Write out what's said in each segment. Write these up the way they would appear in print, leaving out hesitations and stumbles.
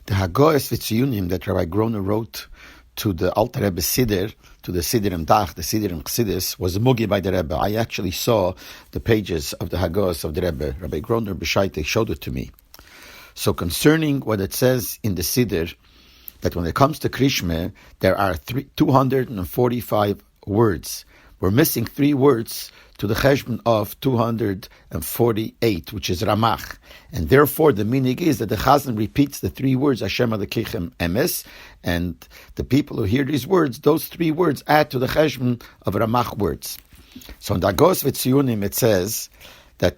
The Hagoes Vitziyunim that Rabbi Groner wrote to the Alter Rebbe Siddur, to the Siddur and Dach, the Siddur and Chassidus, was mugi by the Rebbe. I actually saw the pages of the Hagoes of the Rebbe. Rabbi Groner B'Shaite showed it to me. So concerning what it says in the Siddur, that when it comes to Krishma, there are 245 words. We're missing 3 words to the cheshbon of 248, which is Ramach. And therefore, the meaning is that the Chazan repeats the 3 words, Hashem, Elokeichem, Emes, and the people who hear these words, those 3 words add to the cheshbon of Ramach words. So in the Agos V'Tziyunim it says that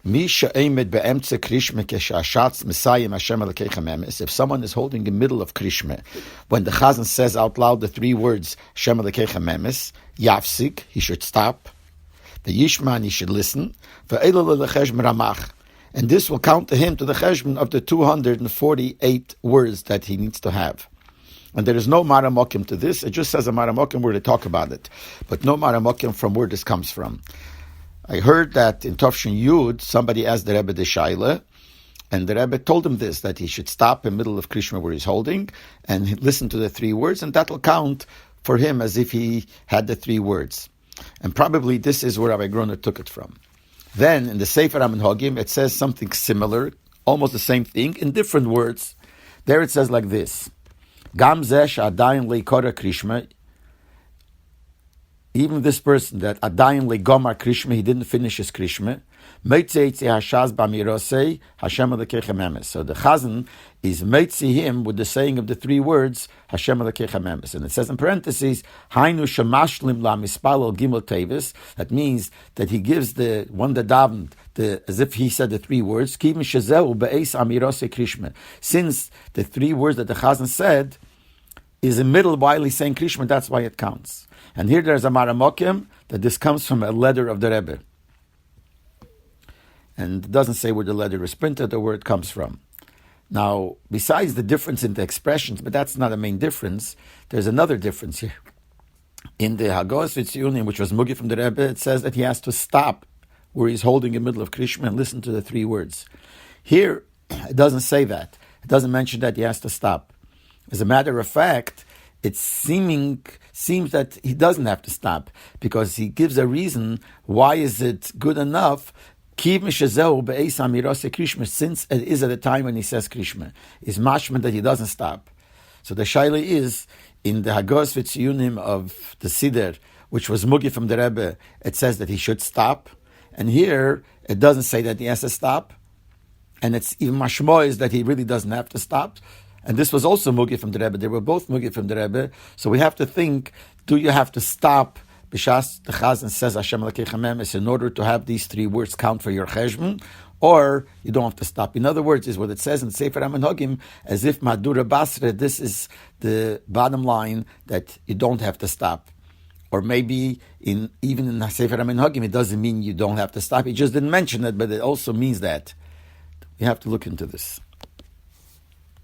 if someone is holding the middle of Krishma, when the Chazan says out loud the 3 words, Hashem, Elokeichem, Emes, Yafsik, he should stop. The Yishman, he should listen. And this will count to him to the cheshbon of the 248 words that he needs to have. And there is no maramokim to this. It just says a maramokim where they talk about it. But no maramokim from where this comes from. I heard that in Tovshin Yud, somebody asked the Rebbe the Shaila, and the Rebbe told him this, that he should stop in the middle of Krishma where he's holding, and listen to the 3 words, and that will count for him as if he had the 3 words. And probably this is where Rabbi Groner took it from. Then, in the Sefer HaMenhagim, it says something similar, almost the same thing, in different words. There it says like this, Gam zeh she'adayin leikora Krishma, even this person that adayin legomar Krishma, he didn't finish his Krishma, Meitzi hashaz b'mirosei Hashem Elokeichem Emes. So the Chazan is meitzi him with the saying of the 3 words Hashem Elokeichem Emes, and it says in parentheses Hainu shemashlim la mispalel gimel tevis. That means that he gives the one that davened as if he said the 3 words Kivin shezeu be'eis amirosei Krishma. Since the 3 words that the Chazan said is in middle while he's saying Krishma, that's why it counts. And here there's a maramokim that this comes from a letter of the Rebbe. And it doesn't say where the letter is printed or where it comes from. Now, besides the difference in the expressions, but that's not a main difference, there's another difference here. In the Hagos Vitziyunim, which was mugi from the Rebbe, it says that he has to stop where he's holding in the middle of Krishma and listen to the 3 words. Here, it doesn't say that. It doesn't mention that he has to stop. As a matter of fact, it seems that he doesn't have to stop, because he gives a reason why is it good enough since it is at the time when he says Krishma, is mashman that he doesn't stop. So the shaila is, in the Hagos V'Tziyunim of the Siddur, which was mugi from the Rebbe, it says that he should stop. And here, it doesn't say that he has to stop. And it's even mashmo is that he really doesn't have to stop. And this was also mugi from the Rebbe. They were both mugi from the Rebbe. So we have to think, do you have to stop B'shas the Chazan says Hashem Elokeichem Emes in order to have these 3 words count for your cheshbon, or you don't have to stop? In other words, is what it says in Sefer HaMenhagim, as if Madura Basra, this is the bottom line, that you don't have to stop. Or maybe even in Sefer HaMenhagim, it doesn't mean you don't have to stop. He just didn't mention it, but it also means that. You have to look into this.